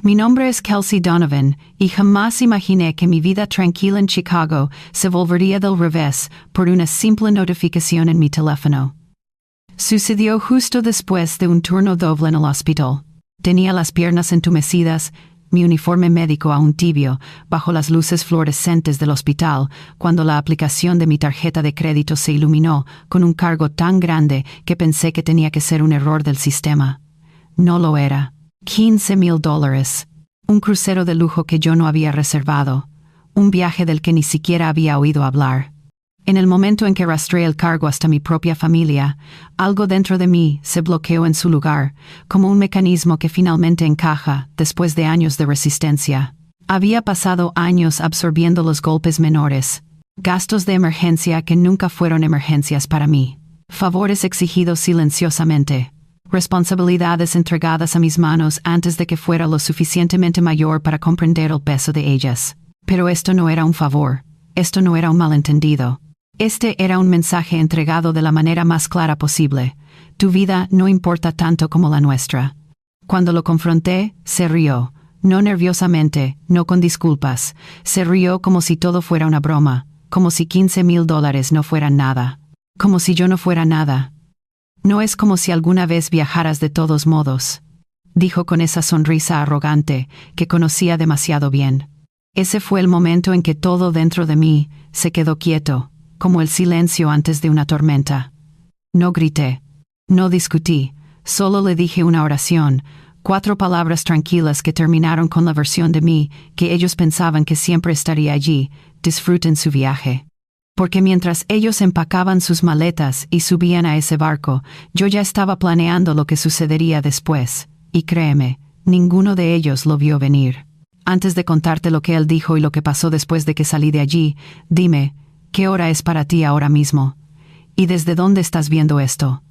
Mi nombre es Kelsey Donovan, y jamás imaginé que mi vida tranquila en Chicago se volvería del revés por una simple notificación en mi teléfono. Sucedió justo después de un turno doble en el hospital. Tenía las piernas entumecidas, mi uniforme médico aún tibio, bajo las luces fluorescentes del hospital, cuando la aplicación de mi tarjeta de crédito se iluminó con un cargo tan grande que pensé que tenía que ser un error del sistema. No lo era. $15,000. Un crucero de lujo que yo no había reservado. Un viaje del que ni siquiera había oído hablar. En el momento en que rastreé el cargo hasta mi propia familia, algo dentro de mí se bloqueó en su lugar, como un mecanismo que finalmente encaja después de años de resistencia. Había pasado años absorbiendo los golpes menores, gastos de emergencia que nunca fueron emergencias para mí, favores exigidos silenciosamente, responsabilidades entregadas a mis manos antes de que fuera lo suficientemente mayor para comprender el peso de ellas. Pero esto no era un favor, esto no era un malentendido. Este era un mensaje entregado de la manera más clara posible. Tu vida no importa tanto como la nuestra. Cuando lo confronté, se rió, no nerviosamente, no con disculpas. Se rió como si todo fuera una broma, como si $15,000 no fueran nada, como si yo no fuera nada. No es como si alguna vez viajaras de todos modos, dijo con esa sonrisa arrogante que conocía demasiado bien. Ese fue el momento en que todo dentro de mí se quedó quieto, como el silencio antes de una tormenta. No grité, no discutí, solo le dije una oración, 4 palabras tranquilas que terminaron con la versión de mí que ellos pensaban que siempre estaría allí: disfruten su viaje. Porque mientras ellos empacaban sus maletas y subían a ese barco, yo ya estaba planeando lo que sucedería después, y créeme, ninguno de ellos lo vio venir. Antes de contarte lo que él dijo y lo que pasó después de que salí de allí, dime, ¿qué hora es para ti ahora mismo? ¿Y desde dónde estás viendo esto?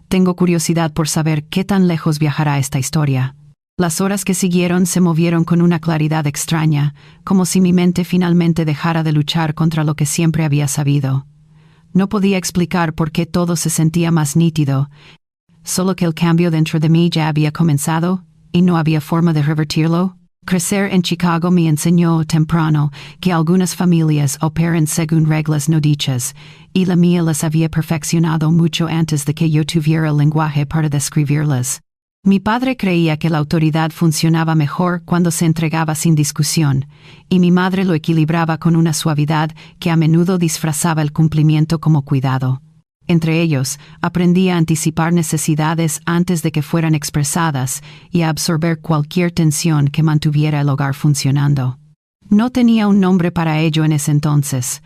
Tengo curiosidad por saber qué tan lejos viajará esta historia. Las horas que siguieron se movieron con una claridad extraña, como si mi mente finalmente dejara de luchar contra lo que siempre había sabido. No podía explicar por qué todo se sentía más nítido, solo que el cambio dentro de mí ya había comenzado, y no había forma de revertirlo. Crecer en Chicago me enseñó temprano que algunas familias operan según reglas no dichas, y la mía las había perfeccionado mucho antes de que yo tuviera el lenguaje para describirlas. Mi padre creía que la autoridad funcionaba mejor cuando se entregaba sin discusión, y mi madre lo equilibraba con una suavidad que a menudo disfrazaba el cumplimiento como cuidado. Entre ellos, aprendí a anticipar necesidades antes de que fueran expresadas y a absorber cualquier tensión que mantuviera el hogar funcionando. No tenía un nombre para ello en ese entonces.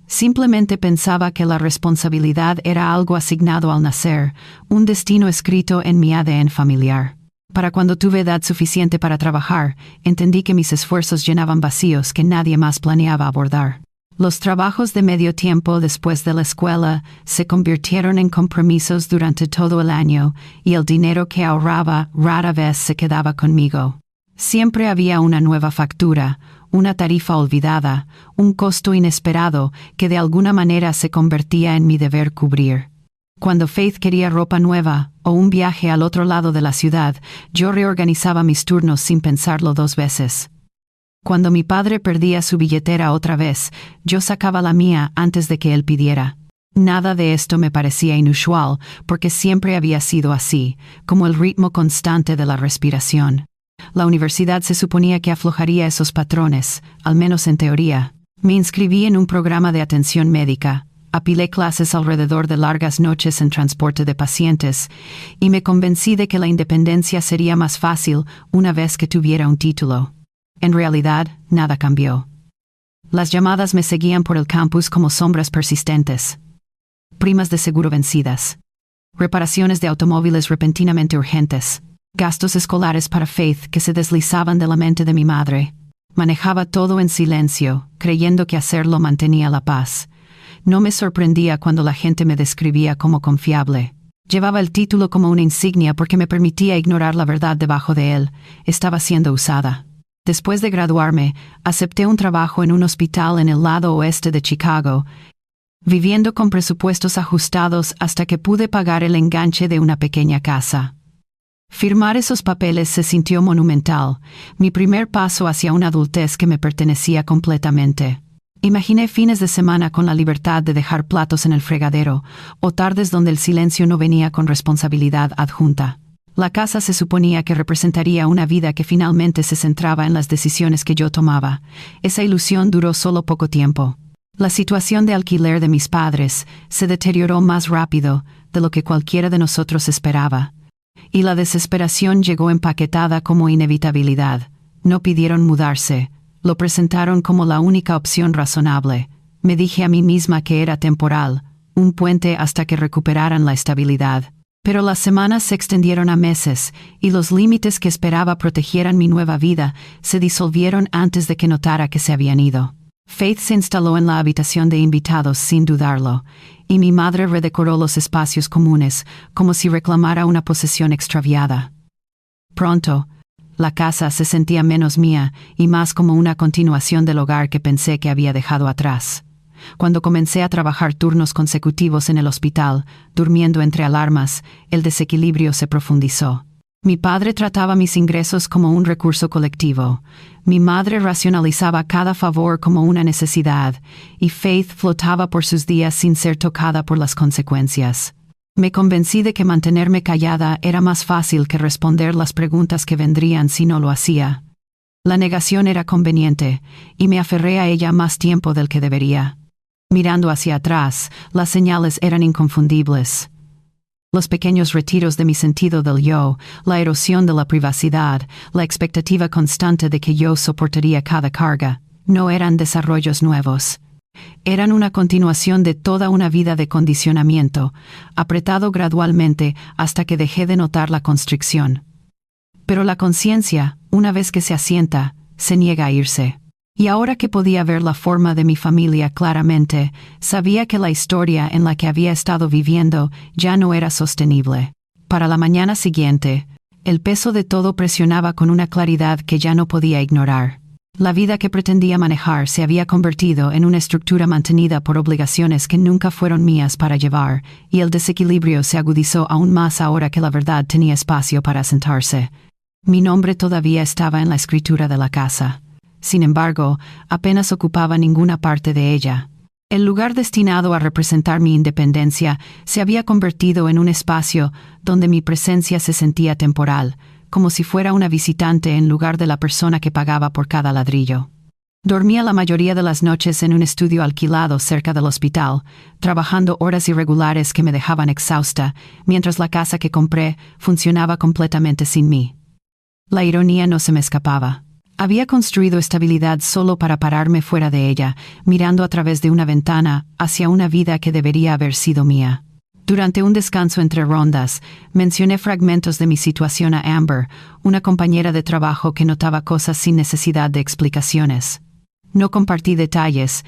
Simplemente pensaba que la responsabilidad era algo asignado al nacer, un destino escrito en mi ADN familiar. Para cuando tuve edad suficiente para trabajar, entendí que mis esfuerzos llenaban vacíos que nadie más planeaba abordar. Los trabajos de medio tiempo después de la escuela se convirtieron en compromisos durante todo el año, y el dinero que ahorraba rara vez se quedaba conmigo. Siempre había una nueva factura, una tarifa olvidada, un costo inesperado que de alguna manera se convertía en mi deber cubrir. Cuando Faith quería ropa nueva o un viaje al otro lado de la ciudad, yo reorganizaba mis turnos sin pensarlo 2 veces. Cuando mi padre perdía su billetera otra vez, yo sacaba la mía antes de que él pidiera. Nada de esto me parecía inusual, porque siempre había sido así, como el ritmo constante de la respiración. La universidad se suponía que aflojaría esos patrones, al menos en teoría. Me inscribí en un programa de atención médica, apilé clases alrededor de largas noches en transporte de pacientes, y me convencí de que la independencia sería más fácil una vez que tuviera un título. En realidad, nada cambió. Las llamadas me seguían por el campus como sombras persistentes. Primas de seguro vencidas. Reparaciones de automóviles repentinamente urgentes. Gastos escolares para Faith que se deslizaban de la mente de mi madre. Manejaba todo en silencio, creyendo que hacerlo mantenía la paz. No me sorprendía cuando la gente me describía como confiable. Llevaba el título como una insignia porque me permitía ignorar la verdad debajo de él. Estaba siendo usada. Después de graduarme, acepté un trabajo en un hospital en el lado oeste de Chicago, viviendo con presupuestos ajustados hasta que pude pagar el enganche de una pequeña casa. Firmar esos papeles se sintió monumental, mi primer paso hacia una adultez que me pertenecía completamente. Imaginé fines de semana con la libertad de dejar platos en el fregadero, o tardes donde el silencio no venía con responsabilidad adjunta. La casa se suponía que representaría una vida que finalmente se centraba en las decisiones que yo tomaba. Esa ilusión duró solo poco tiempo. La situación de alquiler de mis padres se deterioró más rápido de lo que cualquiera de nosotros esperaba. Y la desesperación llegó empaquetada como inevitabilidad. No pidieron mudarse, lo presentaron como la única opción razonable. Me dije a mí misma que era temporal, un puente hasta que recuperaran la estabilidad. Pero las semanas se extendieron a meses, y los límites que esperaba protegieran mi nueva vida se disolvieron antes de que notara que se habían ido. Faith se instaló en la habitación de invitados sin dudarlo, y mi madre redecoró los espacios comunes como si reclamara una posesión extraviada. Pronto, la casa se sentía menos mía y más como una continuación del hogar que pensé que había dejado atrás. Cuando comencé a trabajar turnos consecutivos en el hospital, durmiendo entre alarmas, el desequilibrio se profundizó. Mi padre trataba mis ingresos como un recurso colectivo. Mi madre racionalizaba cada favor como una necesidad, y Faith flotaba por sus días sin ser tocada por las consecuencias. Me convencí de que mantenerme callada era más fácil que responder las preguntas que vendrían si no lo hacía. La negación era conveniente, y me aferré a ella más tiempo del que debería. Mirando hacia atrás, las señales eran inconfundibles. Los pequeños retiros de mi sentido del yo, la erosión de la privacidad, la expectativa constante de que yo soportaría cada carga, no eran desarrollos nuevos. Eran una continuación de toda una vida de condicionamiento, apretado gradualmente hasta que dejé de notar la constricción. Pero la conciencia, una vez que se asienta, se niega a irse. Y ahora que podía ver la forma de mi familia claramente, sabía que la historia en la que había estado viviendo ya no era sostenible. Para la mañana siguiente, el peso de todo presionaba con una claridad que ya no podía ignorar. La vida que pretendía manejar se había convertido en una estructura mantenida por obligaciones que nunca fueron mías para llevar, y el desequilibrio se agudizó aún más ahora que la verdad tenía espacio para asentarse. Mi nombre todavía estaba en la escritura de la casa. Sin embargo, apenas ocupaba ninguna parte de ella. El lugar destinado a representar mi independencia se había convertido en un espacio donde mi presencia se sentía temporal, como si fuera una visitante en lugar de la persona que pagaba por cada ladrillo. Dormía la mayoría de las noches en un estudio alquilado cerca del hospital, trabajando horas irregulares que me dejaban exhausta, mientras la casa que compré funcionaba completamente sin mí. La ironía no se me escapaba. Había construido estabilidad solo para pararme fuera de ella, mirando a través de una ventana hacia una vida que debería haber sido mía. Durante un descanso entre rondas, mencioné fragmentos de mi situación a Amber, una compañera de trabajo que notaba cosas sin necesidad de explicaciones. No compartí detalles,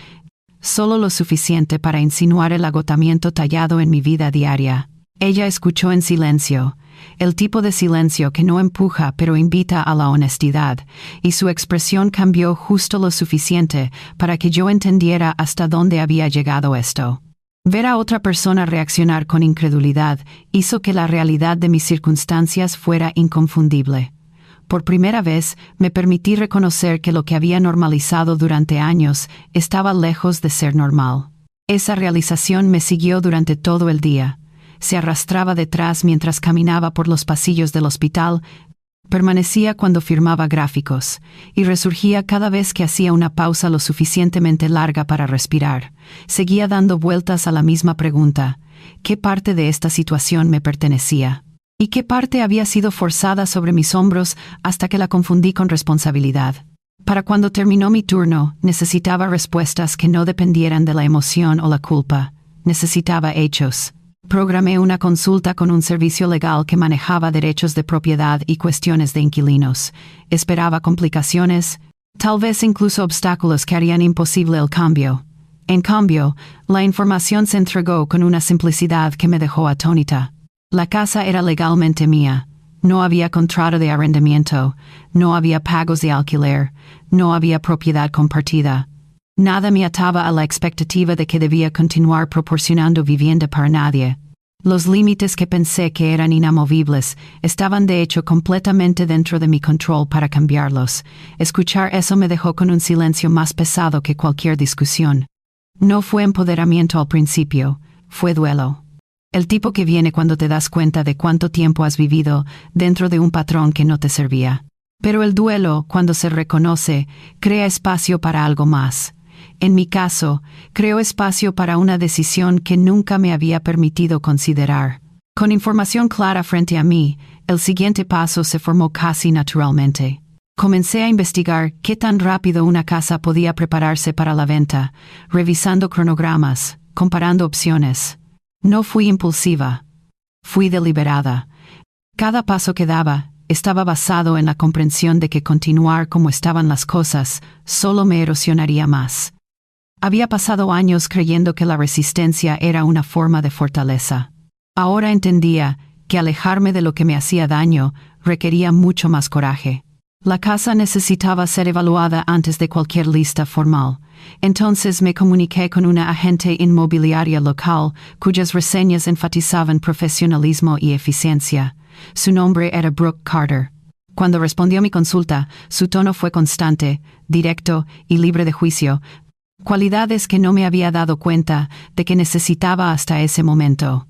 solo lo suficiente para insinuar el agotamiento tallado en mi vida diaria. Ella escuchó en silencio, el tipo de silencio que no empuja pero invita a la honestidad, y su expresión cambió justo lo suficiente para que yo entendiera hasta dónde había llegado esto. Ver a otra persona reaccionar con incredulidad hizo que la realidad de mis circunstancias fuera inconfundible. Por primera vez me permití reconocer que lo que había normalizado durante años estaba lejos de ser normal. Esa realización me siguió durante todo el día. Se arrastraba detrás mientras caminaba por los pasillos del hospital, permanecía cuando firmaba gráficos, y resurgía cada vez que hacía una pausa lo suficientemente larga para respirar. Seguía dando vueltas a la misma pregunta: ¿qué parte de esta situación me pertenecía? ¿Y qué parte había sido forzada sobre mis hombros hasta que la confundí con responsabilidad? Para cuando terminó mi turno, necesitaba respuestas que no dependieran de la emoción o la culpa. Necesitaba hechos. Programé una consulta con un servicio legal que manejaba derechos de propiedad y cuestiones de inquilinos. Esperaba complicaciones, tal vez incluso obstáculos que harían imposible el cambio. En cambio, la información se entregó con una simplicidad que me dejó atónita. La casa era legalmente mía. No había contrato de arrendamiento, no había pagos de alquiler, no había propiedad compartida. Nada me ataba a la expectativa de que debía continuar proporcionando vivienda para nadie. Los límites que pensé que eran inamovibles estaban de hecho completamente dentro de mi control para cambiarlos. Escuchar eso me dejó con un silencio más pesado que cualquier discusión. No fue empoderamiento al principio, fue duelo. El tipo que viene cuando te das cuenta de cuánto tiempo has vivido dentro de un patrón que no te servía. Pero el duelo, cuando se reconoce, crea espacio para algo más. En mi caso, creó espacio para una decisión que nunca me había permitido considerar. Con información clara frente a mí, el siguiente paso se formó casi naturalmente. Comencé a investigar qué tan rápido una casa podía prepararse para la venta, revisando cronogramas, comparando opciones. No fui impulsiva. Fui deliberada. Cada paso que daba estaba basado en la comprensión de que continuar como estaban las cosas solo me erosionaría más. Había pasado años creyendo que la resistencia era una forma de fortaleza. Ahora entendía que alejarme de lo que me hacía daño requería mucho más coraje. La casa necesitaba ser evaluada antes de cualquier lista formal. Entonces me comuniqué con una agente inmobiliaria local cuyas reseñas enfatizaban profesionalismo y eficiencia. Su nombre era Brooke Carter. Cuando respondió mi consulta, su tono fue constante, directo y libre de juicio, cualidades que no me había dado cuenta de que necesitaba hasta ese momento.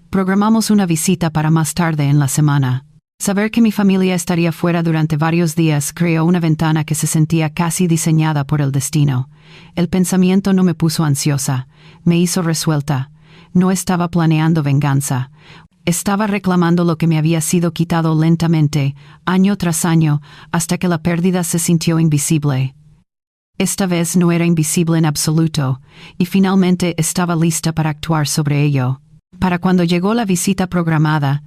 Programamos una visita para más tarde en la semana. Saber que mi familia estaría fuera durante varios días creó una ventana que se sentía casi diseñada por el destino. El pensamiento no me puso ansiosa, me hizo resuelta. No estaba planeando venganza. Estaba reclamando lo que me había sido quitado lentamente, año tras año, hasta que la pérdida se sintió invisible. Esta vez no era invisible en absoluto, y finalmente estaba lista para actuar sobre ello. Para cuando llegó la visita programada,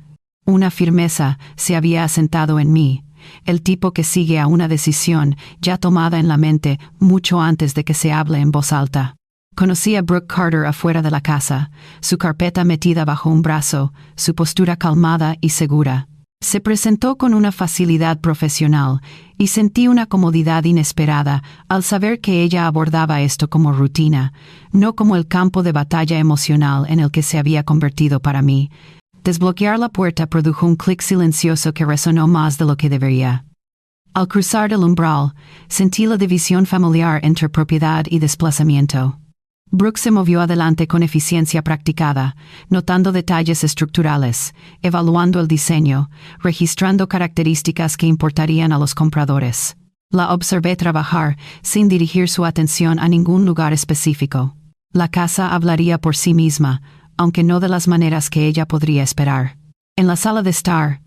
una firmeza se había asentado en mí, el tipo que sigue a una decisión ya tomada en la mente mucho antes de que se hable en voz alta. Conocí a Brooke Carter afuera de la casa, su carpeta metida bajo un brazo, su postura calmada y segura. Se presentó con una facilidad profesional y sentí una comodidad inesperada al saber que ella abordaba esto como rutina, no como el campo de batalla emocional en el que se había convertido para mí. Desbloquear la puerta produjo un clic silencioso que resonó más de lo que debería. Al cruzar el umbral, sentí la división familiar entre propiedad y desplazamiento. Brooke se movió adelante con eficiencia practicada, notando detalles estructurales, evaluando el diseño, registrando características que importarían a los compradores. La observé trabajar sin dirigir su atención a ningún lugar específico. La casa hablaría por sí misma, aunque no de las maneras que ella podría esperar. En la sala de estar,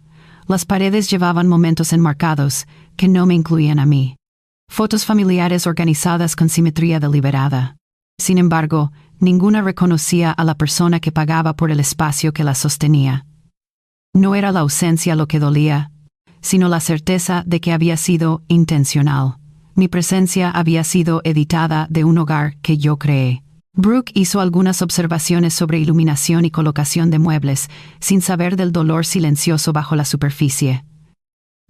las paredes llevaban momentos enmarcados que no me incluían a mí. Fotos familiares organizadas con simetría deliberada. Sin embargo, ninguna reconocía a la persona que pagaba por el espacio que la sostenía. No era la ausencia lo que dolía, sino la certeza de que había sido intencional. Mi presencia había sido editada de un hogar que yo creé. Brooke hizo algunas observaciones sobre iluminación y colocación de muebles, sin saber del dolor silencioso bajo la superficie.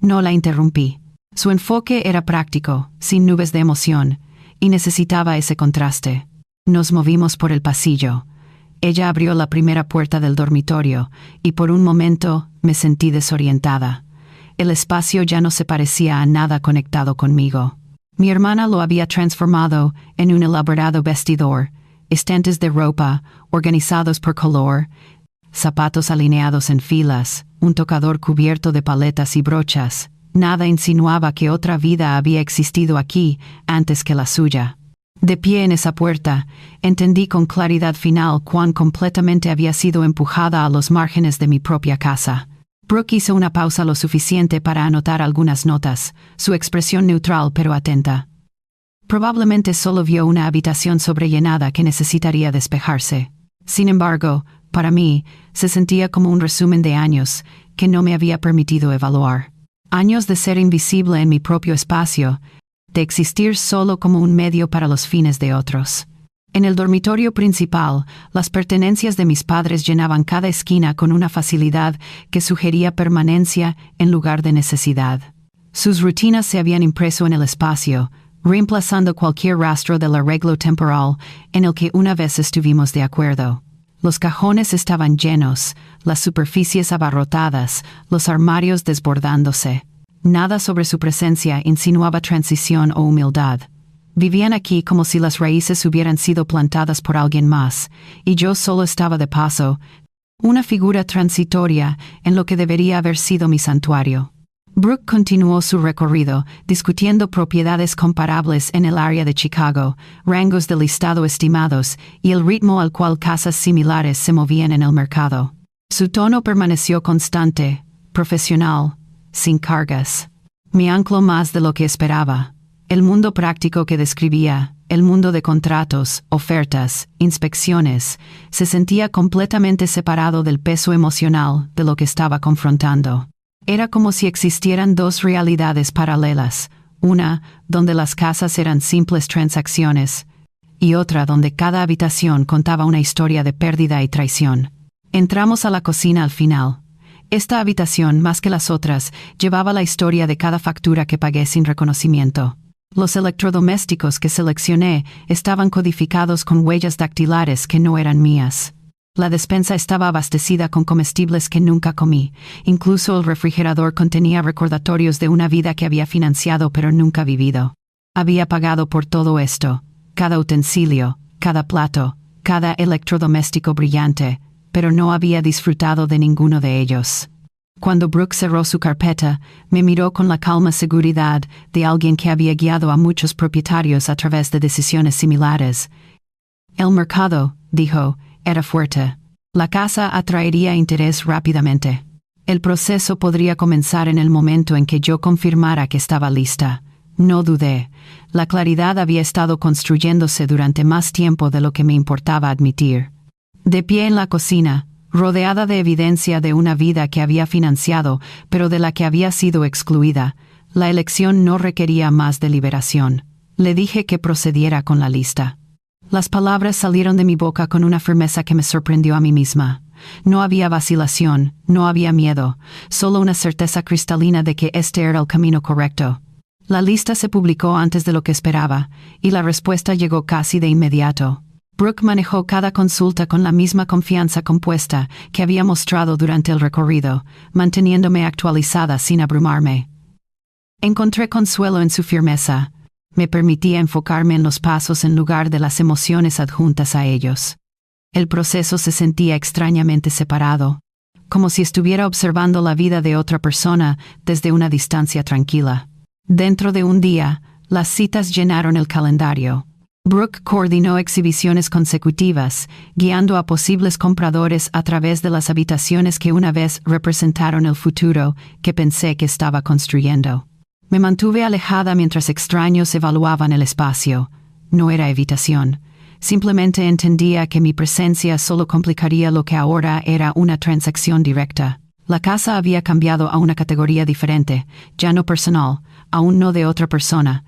No la interrumpí. Su enfoque era práctico, sin nubes de emoción, y necesitaba ese contraste. Nos movimos por el pasillo. Ella abrió la primera puerta del dormitorio, y por un momento me sentí desorientada. El espacio ya no se parecía a nada conectado conmigo. Mi hermana lo había transformado en un elaborado vestidor, estantes de ropa, organizados por color, zapatos alineados en filas, un tocador cubierto de paletas y brochas. Nada insinuaba que otra vida había existido aquí antes que la suya. De pie en esa puerta, entendí con claridad final cuán completamente había sido empujada a los márgenes de mi propia casa. Brooke hizo una pausa lo suficiente para anotar algunas notas, su expresión neutral pero atenta. Probablemente solo vio una habitación sobrellenada que necesitaría despejarse. Sin embargo, para mí, se sentía como un resumen de años que no me había permitido evaluar. Años de ser invisible en mi propio espacio, de existir solo como un medio para los fines de otros. En el dormitorio principal, las pertenencias de mis padres llenaban cada esquina con una facilidad que sugería permanencia en lugar de necesidad. Sus rutinas se habían impreso en el espacio, reemplazando cualquier rastro del arreglo temporal en el que una vez estuvimos de acuerdo. Los cajones estaban llenos, las superficies abarrotadas, los armarios desbordándose. Nada sobre su presencia insinuaba transición o humildad. Vivían aquí como si las raíces hubieran sido plantadas por alguien más, y yo solo estaba de paso, una figura transitoria en lo que debería haber sido mi santuario. Brooke continuó su recorrido, discutiendo propiedades comparables en el área de Chicago, rangos de listado estimados y el ritmo al cual casas similares se movían en el mercado. Su tono permaneció constante, profesional, sin cargas. Me ancló más de lo que esperaba. El mundo práctico que describía, el mundo de contratos, ofertas, inspecciones, se sentía completamente separado del peso emocional de lo que estaba confrontando. Era como si existieran dos realidades paralelas, una donde las casas eran simples transacciones, y otra donde cada habitación contaba una historia de pérdida y traición. Entramos a la cocina al final. Esta habitación, más que las otras, llevaba la historia de cada factura que pagué sin reconocimiento. Los electrodomésticos que seleccioné estaban codificados con huellas dactilares que no eran mías. La despensa estaba abastecida con comestibles que nunca comí. Incluso el refrigerador contenía recordatorios de una vida que había financiado pero nunca vivido. Había pagado por todo esto, cada utensilio, cada plato, cada electrodoméstico brillante, pero no había disfrutado de ninguno de ellos. Cuando Brooke cerró su carpeta, me miró con la calma seguridad de alguien que había guiado a muchos propietarios a través de decisiones similares. El mercado, dijo, era fuerte. La casa atraería interés rápidamente. El proceso podría comenzar en el momento en que yo confirmara que estaba lista. No dudé. La claridad había estado construyéndose durante más tiempo de lo que me importaba admitir. De pie en la cocina, rodeada de evidencia de una vida que había financiado, pero de la que había sido excluida, la elección no requería más deliberación. Le dije que procediera con la lista. Las palabras salieron de mi boca con una firmeza que me sorprendió a mí misma. No había vacilación, no había miedo, solo una certeza cristalina de que este era el camino correcto. La lista se publicó antes de lo que esperaba, y la respuesta llegó casi de inmediato. Brooke manejó cada consulta con la misma confianza compuesta que había mostrado durante el recorrido, manteniéndome actualizada sin abrumarme. Encontré consuelo en su firmeza. Me permitía enfocarme en los pasos en lugar de las emociones adjuntas a ellos. El proceso se sentía extrañamente separado, como si estuviera observando la vida de otra persona desde una distancia tranquila. Dentro de un día, las citas llenaron el calendario. Brooke coordinó exhibiciones consecutivas, guiando a posibles compradores a través de las habitaciones que una vez representaron el futuro que pensé que estaba construyendo. Me mantuve alejada mientras extraños evaluaban el espacio. No era evitación. Simplemente entendía que mi presencia solo complicaría lo que ahora era una transacción directa. La casa había cambiado a una categoría diferente, ya no personal, aún no de otra persona,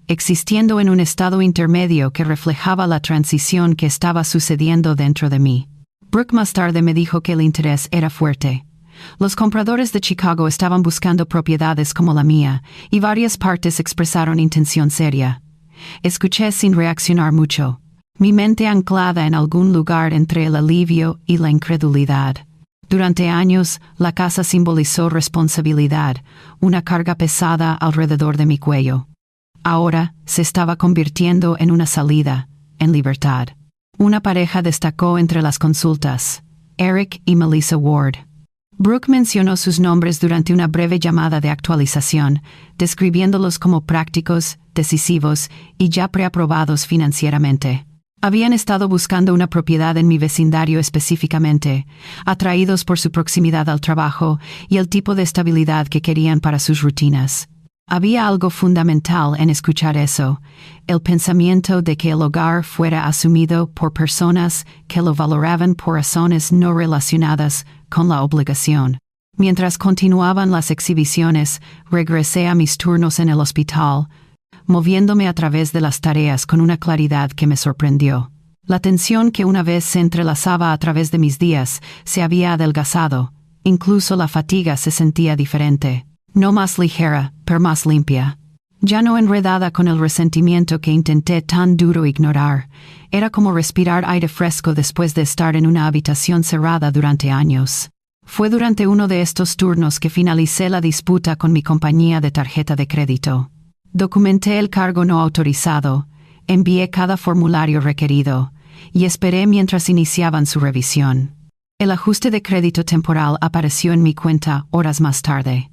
existiendo en un estado intermedio que reflejaba la transición que estaba sucediendo dentro de mí. Brooke más tarde me dijo que el interés era fuerte. Los compradores de Chicago estaban buscando propiedades como la mía, y varias partes expresaron intención seria. Escuché sin reaccionar mucho, mi mente anclada en algún lugar entre el alivio y la incredulidad. Durante años, la casa simbolizó responsabilidad, una carga pesada alrededor de mi cuello. Ahora se estaba convirtiendo en una salida, en libertad. Una pareja destacó entre las consultas, Eric y Melissa Ward. Brooke mencionó sus nombres durante una breve llamada de actualización, describiéndolos como prácticos, decisivos y ya preaprobados financieramente. Habían estado buscando una propiedad en mi vecindario específicamente, atraídos por su proximidad al trabajo y el tipo de estabilidad que querían para sus rutinas. Había algo fundamental en escuchar eso, el pensamiento de que el hogar fuera asumido por personas que lo valoraban por razones no relacionadas con la obligación. Mientras continuaban las exhibiciones, regresé a mis turnos en el hospital, moviéndome a través de las tareas con una claridad que me sorprendió. La tensión que una vez se entrelazaba a través de mis días se había adelgazado, incluso la fatiga se sentía diferente. No más ligera, pero más limpia. Ya no enredada con el resentimiento que intenté tan duro ignorar, era como respirar aire fresco después de estar en una habitación cerrada durante años. Fue durante uno de estos turnos que finalicé la disputa con mi compañía de tarjeta de crédito. Documenté el cargo no autorizado, envié cada formulario requerido, y esperé mientras iniciaban su revisión. El ajuste de crédito temporal apareció en mi cuenta horas más tarde.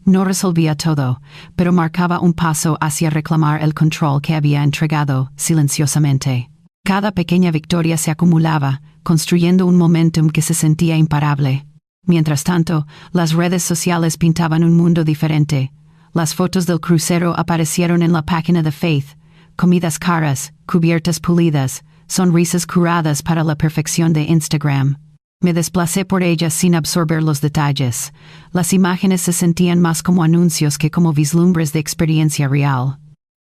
No resolvía todo, pero marcaba un paso hacia reclamar el control que había entregado silenciosamente. Cada pequeña victoria se acumulaba, construyendo un momentum que se sentía imparable. Mientras tanto, las redes sociales pintaban un mundo diferente. Las fotos del crucero aparecieron en la página de Faith, comidas caras, cubiertas pulidas, sonrisas curadas para la perfección de Instagram. Me desplacé por ellas sin absorber los detalles. Las imágenes se sentían más como anuncios que como vislumbres de experiencia real.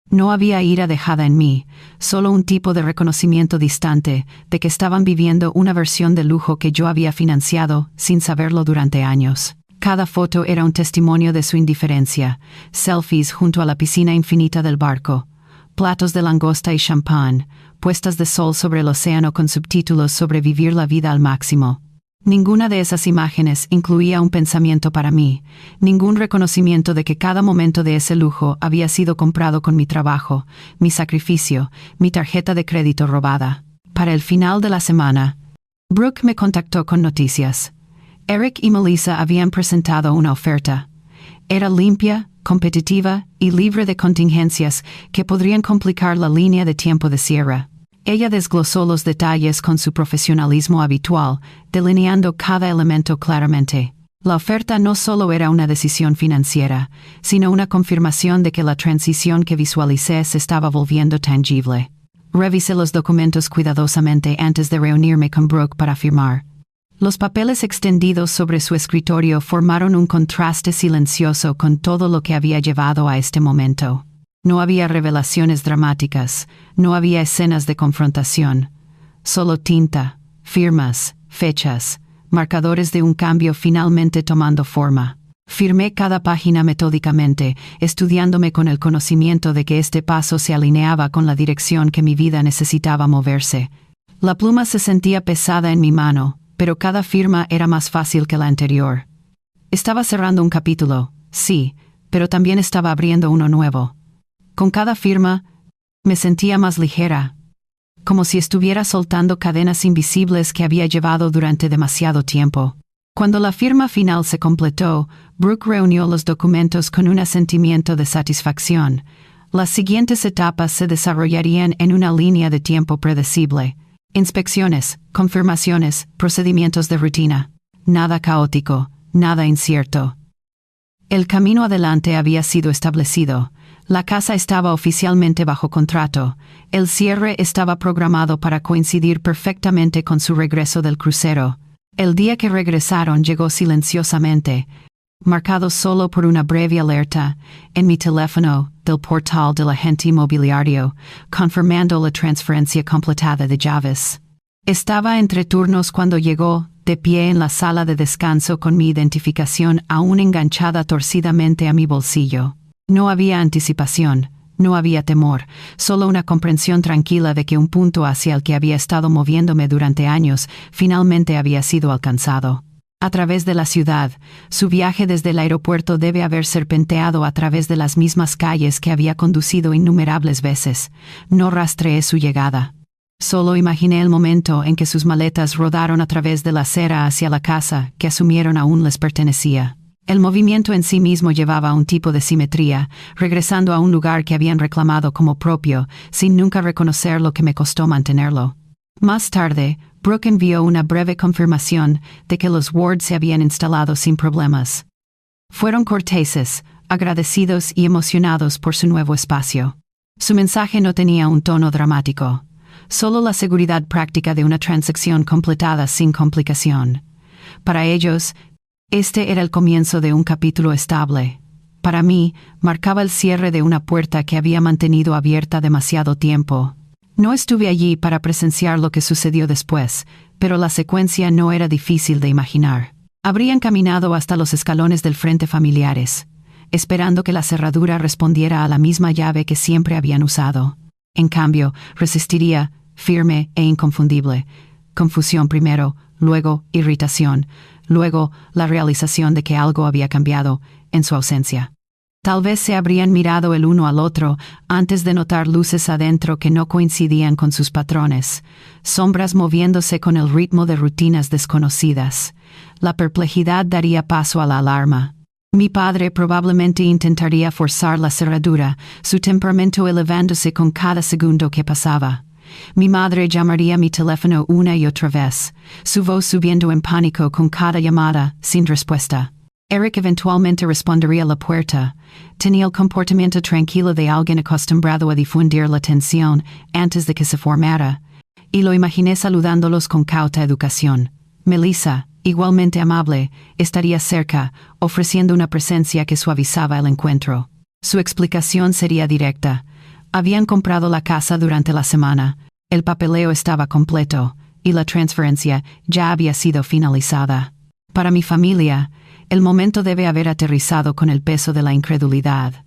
No había ira dejada en mí, solo un tipo de reconocimiento distante de que estaban viviendo una versión de lujo que yo había financiado sin saberlo durante años. Cada foto era un testimonio de su indiferencia, selfies junto a la piscina infinita del barco, platos de langosta y champán, puestas de sol sobre el océano con subtítulos sobre vivir la vida al máximo. Ninguna de esas imágenes incluía un pensamiento para mí, ningún reconocimiento de que cada momento de ese lujo había sido comprado con mi trabajo, mi sacrificio, mi tarjeta de crédito robada. Para el final de la semana, Brooke me contactó con noticias. Eric y Melissa habían presentado una oferta. Era limpia, competitiva y libre de contingencias que podrían complicar la línea de tiempo de cierre. Ella desglosó los detalles con su profesionalismo habitual, delineando cada elemento claramente. La oferta no solo era una decisión financiera, sino una confirmación de que la transición que visualicé se estaba volviendo tangible. Revisé los documentos cuidadosamente antes de reunirme con Brooke para firmar. Los papeles extendidos sobre su escritorio formaron un contraste silencioso con todo lo que había llevado a este momento. No había revelaciones dramáticas, no había escenas de confrontación, solo tinta, firmas, fechas, marcadores de un cambio finalmente tomando forma. Firmé cada página metódicamente, estudiándome con el conocimiento de que este paso se alineaba con la dirección que mi vida necesitaba moverse. La pluma se sentía pesada en mi mano, pero cada firma era más fácil que la anterior. Estaba cerrando un capítulo, sí, pero también estaba abriendo uno nuevo. Con cada firma, me sentía más ligera, como si estuviera soltando cadenas invisibles que había llevado durante demasiado tiempo. Cuando la firma final se completó, Brooke reunió los documentos con un sentimiento de satisfacción. Las siguientes etapas se desarrollarían en una línea de tiempo predecible. Inspecciones, confirmaciones, procedimientos de rutina. Nada caótico, nada incierto. El camino adelante había sido establecido. La casa estaba oficialmente bajo contrato. El cierre estaba programado para coincidir perfectamente con su regreso del crucero. El día que regresaron llegó silenciosamente, marcado solo por una breve alerta en mi teléfono del portal del agente inmobiliario, confirmando la transferencia completada de llaves. Estaba entre turnos cuando llegó, de pie en la sala de descanso con mi identificación aún enganchada torcidamente a mi bolsillo. No había anticipación, no había temor, solo una comprensión tranquila de que un punto hacia el que había estado moviéndome durante años finalmente había sido alcanzado. A través de la ciudad, su viaje desde el aeropuerto debe haber serpenteado a través de las mismas calles que había conducido innumerables veces. No rastreé su llegada. Solo imaginé el momento en que sus maletas rodaron a través de la acera hacia la casa que asumieron aún les pertenecía. El movimiento en sí mismo llevaba un tipo de simetría, regresando a un lugar que habían reclamado como propio, sin nunca reconocer lo que me costó mantenerlo. Más tarde, Brooke envió una breve confirmación de que los Ward se habían instalado sin problemas. Fueron corteses, agradecidos y emocionados por su nuevo espacio. Su mensaje no tenía un tono dramático, solo la seguridad práctica de una transacción completada sin complicación. Para ellos, este era el comienzo de un capítulo estable. Para mí, marcaba el cierre de una puerta que había mantenido abierta demasiado tiempo. No estuve allí para presenciar lo que sucedió después, pero la secuencia no era difícil de imaginar. Habrían caminado hasta los escalones del frente familiares. esperando que la cerradura respondiera a la misma llave que siempre habían usado. En cambio, resistiría, firme e inconfundible. Confusión primero, luego irritación, luego la realización de que algo había cambiado en su ausencia. Tal vez se habrían mirado el uno al otro antes de notar luces adentro que no coincidían con sus patrones, sombras moviéndose con el ritmo de rutinas desconocidas. La perplejidad daría paso a la alarma. Mi padre probablemente intentaría forzar la cerradura, su temperamento elevándose con cada segundo que pasaba. Mi madre llamaría mi teléfono una y otra vez, su voz subiendo en pánico con cada llamada, sin respuesta. Eric eventualmente respondería a la puerta. Tenía el comportamiento tranquilo de alguien acostumbrado a difundir la tensión antes de que se formara, y lo imaginé saludándolos con cauta educación. Melissa, igualmente amable, estaría cerca, ofreciendo una presencia que suavizaba el encuentro. Su explicación sería directa. Habían comprado la casa durante la semana, el papeleo estaba completo, y la transferencia ya había sido finalizada. Para mi familia, el momento debe haber aterrizado con el peso de la incredulidad.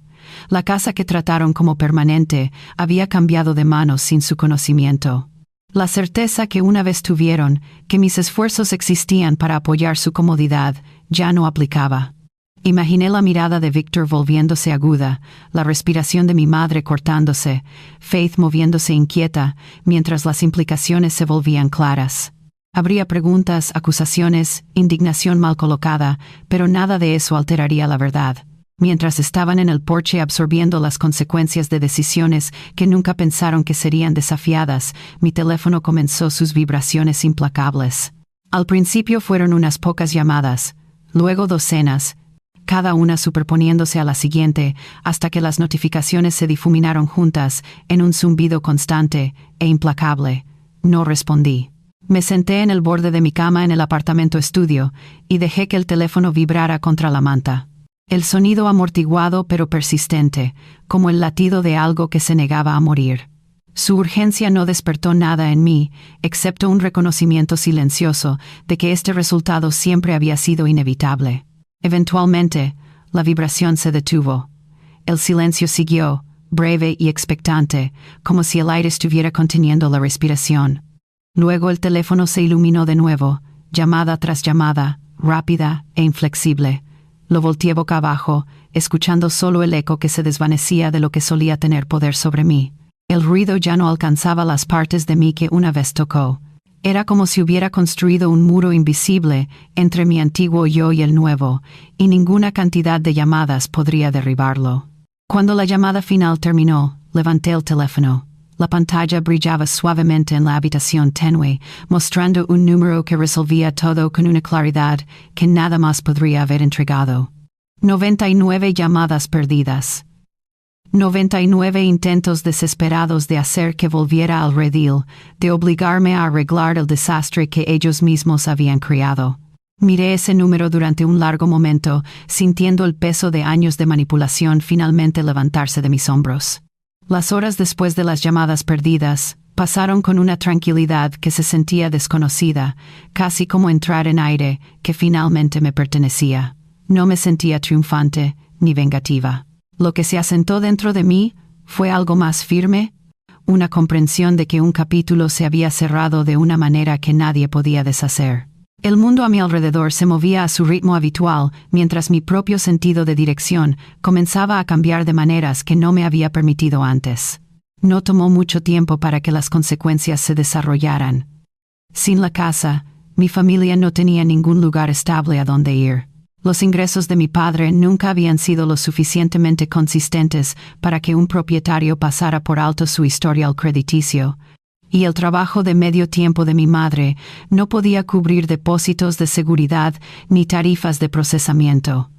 La casa que trataron como permanente había cambiado de manos sin su conocimiento. La certeza que una vez tuvieron, que mis esfuerzos existían para apoyar su comodidad, ya no aplicaba. Imaginé la mirada de Victor volviéndose aguda, la respiración de mi madre cortándose, Faith moviéndose inquieta, mientras las implicaciones se volvían claras. Habría preguntas, acusaciones, indignación mal colocada, pero nada de eso alteraría la verdad. Mientras estaban en el porche absorbiendo las consecuencias de decisiones que nunca pensaron que serían desafiadas, mi teléfono comenzó sus vibraciones implacables. Al principio fueron unas pocas llamadas, luego docenas, cada una superponiéndose a la siguiente, hasta que las notificaciones se difuminaron juntas en un zumbido constante e implacable. No respondí. Me senté en el borde de mi cama en el apartamento estudio y dejé que el teléfono vibrara contra la manta. El sonido amortiguado pero persistente, como el latido de algo que se negaba a morir. Su urgencia no despertó nada en mí, excepto un reconocimiento silencioso de que este resultado siempre había sido inevitable. Eventualmente, la vibración se detuvo. El silencio siguió, breve y expectante, como si el aire estuviera conteniendo la respiración. Luego el teléfono se iluminó de nuevo, llamada tras llamada, rápida e inflexible. Lo volteé boca abajo, escuchando solo el eco que se desvanecía de lo que solía tener poder sobre mí. El ruido ya no alcanzaba las partes de mí que una vez tocó. Era como si hubiera construido un muro invisible entre mi antiguo yo y el nuevo, y ninguna cantidad de llamadas podría derribarlo. Cuando la llamada final terminó, levanté el teléfono. La pantalla brillaba suavemente en la habitación tenue, mostrando un número que resolvía todo con una claridad que nada más podría haber entregado. 99 llamadas perdidas. 99 intentos desesperados de hacer que volviera al redil, de obligarme a arreglar el desastre que ellos mismos habían creado. Miré ese número durante un largo momento, sintiendo el peso de años de manipulación finalmente levantarse de mis hombros. Las horas después de las llamadas perdidas pasaron con una tranquilidad que se sentía desconocida, casi como entrar en aire que finalmente me pertenecía. No me sentía triunfante ni vengativa. Lo que se asentó dentro de mí fue algo más firme, una comprensión de que un capítulo se había cerrado de una manera que nadie podía deshacer. El mundo a mi alrededor se movía a su ritmo habitual, mientras mi propio sentido de dirección comenzaba a cambiar de maneras que no me había permitido antes. No tomó mucho tiempo para que las consecuencias se desarrollaran. Sin la casa, mi familia no tenía ningún lugar estable a donde ir. Los ingresos de mi padre nunca habían sido lo suficientemente consistentes para que un propietario pasara por alto su historial crediticio, y el trabajo de medio tiempo de mi madre no podía cubrir depósitos de seguridad ni tarifas de procesamiento.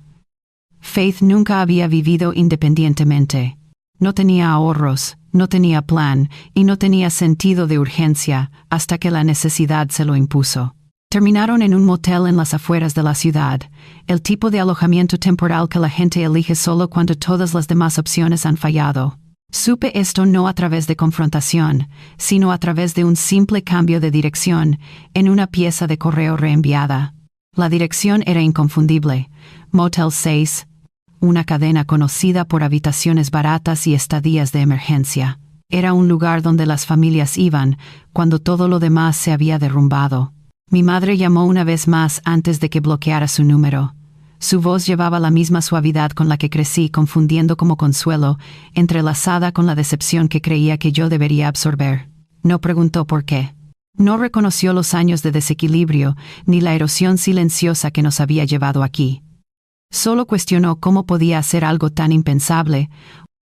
Faith nunca había vivido independientemente. No tenía ahorros, no tenía plan y no tenía sentido de urgencia hasta que la necesidad se lo impuso. Terminaron en un motel en las afueras de la ciudad, el tipo de alojamiento temporal que la gente elige solo cuando todas las demás opciones han fallado. Supe esto no a través de confrontación, sino a través de un simple cambio de dirección en una pieza de correo reenviada. La dirección era inconfundible: Motel 6, una cadena conocida por habitaciones baratas y estadías de emergencia. Era un lugar donde las familias iban cuando todo lo demás se había derrumbado. Mi madre llamó una vez más antes de que bloqueara su número. Su voz llevaba la misma suavidad con la que crecí, confundiendo como consuelo, entrelazada con la decepción que creía que yo debería absorber. No preguntó por qué. No reconoció los años de desequilibrio ni la erosión silenciosa que nos había llevado aquí. Solo cuestionó cómo podía hacer algo tan impensable,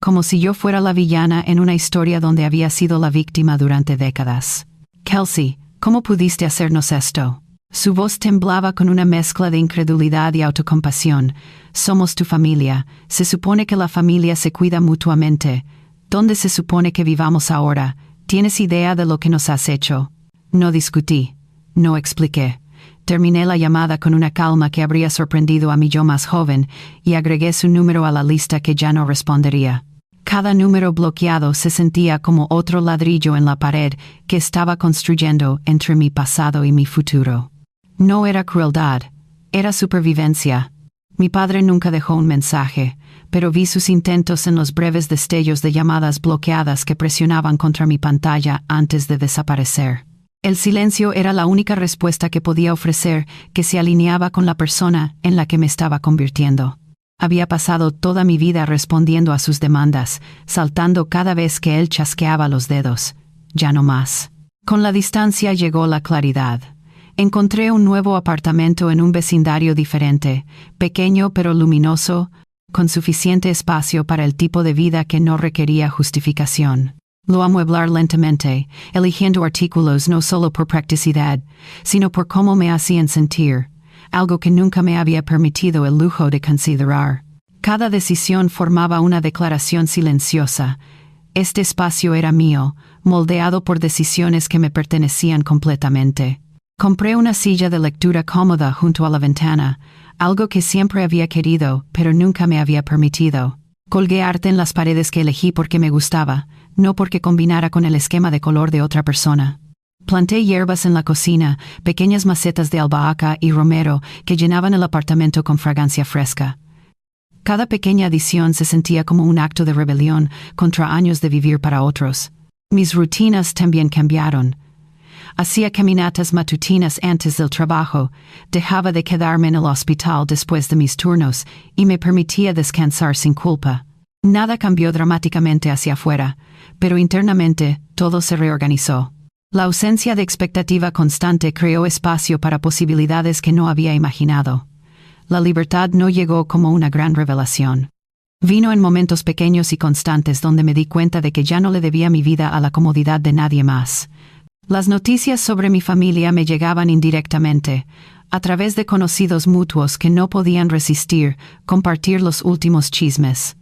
como si yo fuera la villana en una historia donde había sido la víctima durante décadas. Kelsey, ¿cómo pudiste hacernos esto? Su voz temblaba con una mezcla de incredulidad y autocompasión. Somos tu familia. Se supone que la familia se cuida mutuamente. ¿Dónde se supone que vivamos ahora? ¿Tienes idea de lo que nos has hecho? No discutí. No expliqué. Terminé la llamada con una calma que habría sorprendido a mi yo más joven y agregué su número a la lista que ya no respondería. Cada número bloqueado se sentía como otro ladrillo en la pared que estaba construyendo entre mi pasado y mi futuro. No era crueldad, era supervivencia. Mi padre nunca dejó un mensaje, pero vi sus intentos en los breves destellos de llamadas bloqueadas que presionaban contra mi pantalla antes de desaparecer. El silencio era la única respuesta que podía ofrecer que se alineaba con la persona en la que me estaba convirtiendo. Había pasado toda mi vida respondiendo a sus demandas, saltando cada vez que él chasqueaba los dedos. Ya no más. Con la distancia llegó la claridad. Encontré un nuevo apartamento en un vecindario diferente, pequeño pero luminoso, con suficiente espacio para el tipo de vida que no requería justificación. Lo amueblar lentamente, eligiendo artículos no solo por practicidad, sino por cómo me hacían sentir, algo que nunca me había permitido el lujo de considerar. Cada decisión formaba una declaración silenciosa. Este espacio era mío, moldeado por decisiones que me pertenecían completamente. Compré una silla de lectura cómoda junto a la ventana, algo que siempre había querido, pero nunca me había permitido. Colgué arte en las paredes que elegí porque me gustaba, no porque combinara con el esquema de color de otra persona. Planté hierbas en la cocina, pequeñas macetas de albahaca y romero que llenaban el apartamento con fragancia fresca. Cada pequeña adición se sentía como un acto de rebelión contra años de vivir para otros. Mis rutinas también cambiaron. Hacía caminatas matutinas antes del trabajo, dejaba de quedarme en el hospital después de mis turnos y me permitía descansar sin culpa. Nada cambió dramáticamente hacia afuera, pero internamente todo se reorganizó. La ausencia de expectativa constante creó espacio para posibilidades que no había imaginado. La libertad no llegó como una gran revelación. Vino en momentos pequeños y constantes donde me di cuenta de que ya no le debía mi vida a la comodidad de nadie más. Las noticias sobre mi familia me llegaban indirectamente, a través de conocidos mutuos que no podían resistir compartir los últimos chismes.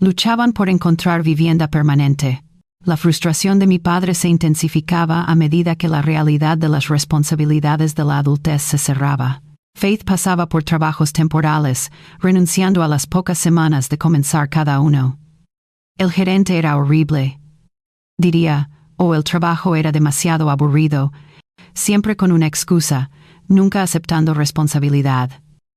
Luchaban por encontrar vivienda permanente. La frustración de mi padre se intensificaba a medida que la realidad de las responsabilidades de la adultez se cerraba. Faith pasaba por trabajos temporales, renunciando a las pocas semanas de comenzar cada uno. El gerente era horrible. Diría, el trabajo era demasiado aburrido, siempre con una excusa, nunca aceptando responsabilidad.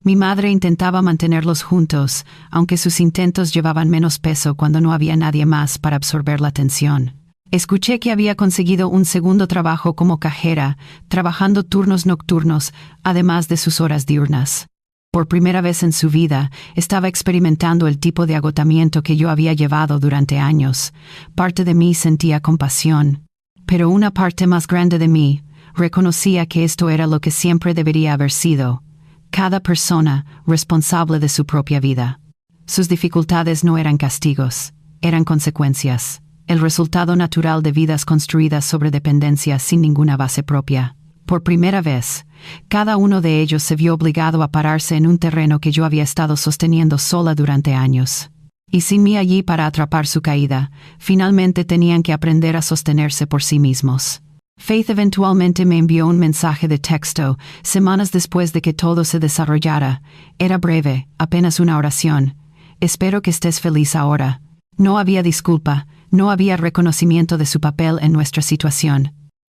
Mi madre intentaba mantenerlos juntos, aunque sus intentos llevaban menos peso cuando no había nadie más para absorber la tensión. Escuché que había conseguido un segundo trabajo como cajera, trabajando turnos nocturnos, además de sus horas diurnas. Por primera vez en su vida, estaba experimentando el tipo de agotamiento que yo había llevado durante años. Parte de mí sentía compasión, pero una parte más grande de mí reconocía que esto era lo que siempre debería haber sido. Cada persona responsable de su propia vida. Sus dificultades no eran castigos, eran consecuencias, el resultado natural de vidas construidas sobre dependencia sin ninguna base propia. Por primera vez, cada uno de ellos se vio obligado a pararse en un terreno que yo había estado sosteniendo sola durante años. Y sin mí allí para atrapar su caída, finalmente tenían que aprender a sostenerse por sí mismos. Faith eventualmente me envió un mensaje de texto, semanas después de que todo se desarrollara. Era breve, apenas una oración. Espero que estés feliz ahora. No había disculpa, no había reconocimiento de su papel en nuestra situación.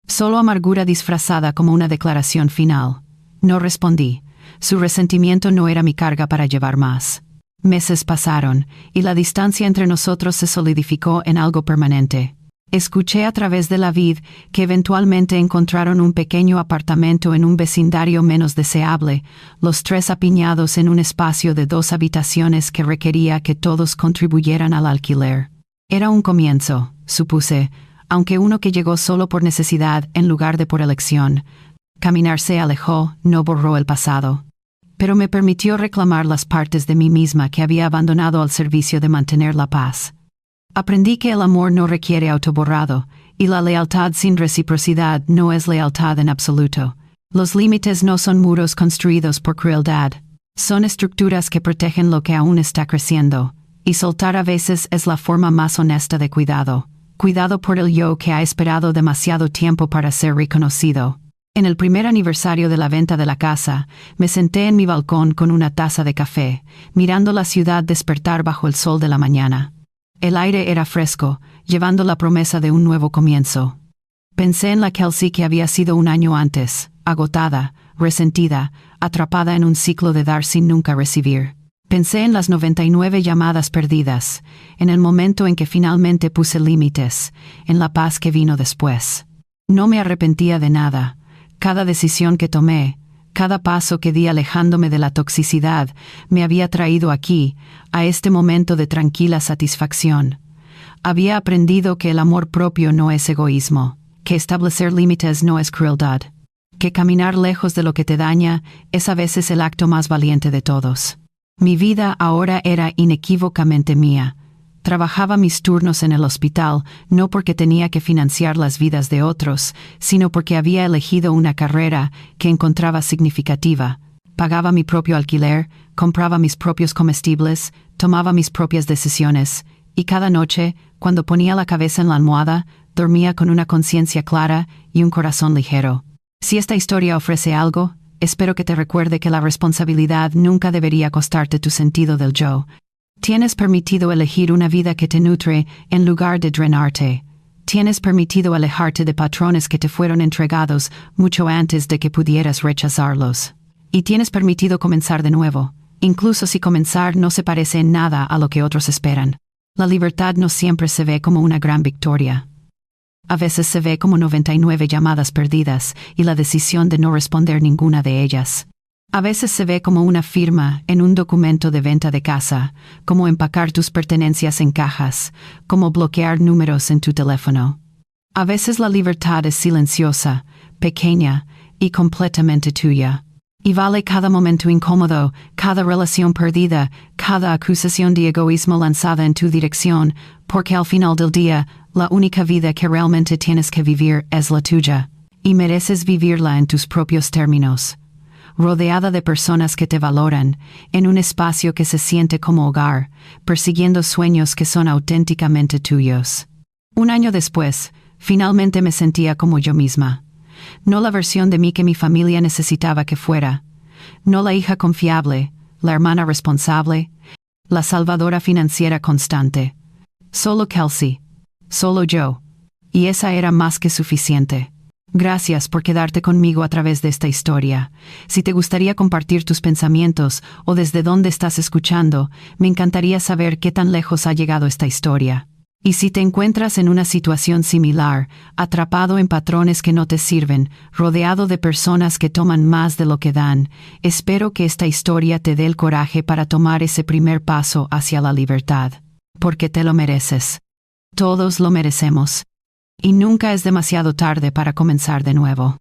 Solo amargura disfrazada como una declaración final. No respondí. Su resentimiento no era mi carga para llevar más. Meses pasaron, y la distancia entre nosotros se solidificó en algo permanente. Escuché a través de la vid que eventualmente encontraron un pequeño apartamento en un vecindario menos deseable, los tres apiñados en un espacio de 2 habitaciones que requería que todos contribuyeran al alquiler. Era un comienzo, supuse, aunque uno que llegó solo por necesidad en lugar de por elección. Caminar se alejó, no borró el pasado. Pero me permitió reclamar las partes de mí misma que había abandonado al servicio de mantener la paz. Aprendí que el amor no requiere autoborrado, y la lealtad sin reciprocidad no es lealtad en absoluto. Los límites no son muros construidos por crueldad. Son estructuras que protegen lo que aún está creciendo, y soltar a veces es la forma más honesta de cuidado. Cuidado por el yo que ha esperado demasiado tiempo para ser reconocido. En el primer aniversario de la venta de la casa, me senté en mi balcón con una taza de café, mirando la ciudad despertar bajo el sol de la mañana. El aire era fresco, llevando la promesa de un nuevo comienzo. Pensé en la Kelsey que había sido un año antes, agotada, resentida, atrapada en un ciclo de dar sin nunca recibir. Pensé en las 99 llamadas perdidas, en el momento en que finalmente puse límites, en la paz que vino después. No me arrepentía de nada. Cada decisión que tomé, cada paso que di alejándome de la toxicidad, me había traído aquí, a este momento de tranquila satisfacción. Había aprendido que el amor propio no es egoísmo, que establecer límites no es crueldad, que caminar lejos de lo que te daña es a veces el acto más valiente de todos. Mi vida ahora era inequívocamente mía. Trabajaba mis turnos en el hospital no porque tenía que financiar las vidas de otros, sino porque había elegido una carrera que encontraba significativa. Pagaba mi propio alquiler, compraba mis propios comestibles, tomaba mis propias decisiones, y cada noche, cuando ponía la cabeza en la almohada, dormía con una conciencia clara y un corazón ligero. Si esta historia ofrece algo, espero que te recuerde que la responsabilidad nunca debería costarte tu sentido del yo. Tienes permitido elegir una vida que te nutre en lugar de drenarte. Tienes permitido alejarte de patrones que te fueron entregados mucho antes de que pudieras rechazarlos. Y tienes permitido comenzar de nuevo, incluso si comenzar no se parece en nada a lo que otros esperan. La libertad no siempre se ve como una gran victoria. A veces se ve como 99 llamadas perdidas y la decisión de no responder ninguna de ellas. A veces se ve como una firma en un documento de venta de casa, como empacar tus pertenencias en cajas, como bloquear números en tu teléfono. A veces la libertad es silenciosa, pequeña y completamente tuya. Y vale cada momento incómodo, cada relación perdida, cada acusación de egoísmo lanzada en tu dirección, porque al final del día, la única vida que realmente tienes que vivir es la tuya, y mereces vivirla en tus propios términos. Rodeada de personas que te valoran, en un espacio que se siente como hogar, persiguiendo sueños que son auténticamente tuyos. Un año después, finalmente me sentía como yo misma. No la versión de mí que mi familia necesitaba que fuera. No la hija confiable, la hermana responsable, la salvadora financiera constante. Solo Kelsey. Solo yo. Y esa era más que suficiente. Gracias por quedarte conmigo a través de esta historia. Si te gustaría compartir tus pensamientos o desde dónde estás escuchando, me encantaría saber qué tan lejos ha llegado esta historia. Y si te encuentras en una situación similar, atrapado en patrones que no te sirven, rodeado de personas que toman más de lo que dan, espero que esta historia te dé el coraje para tomar ese primer paso hacia la libertad. Porque te lo mereces. Todos lo merecemos. Y nunca es demasiado tarde para comenzar de nuevo.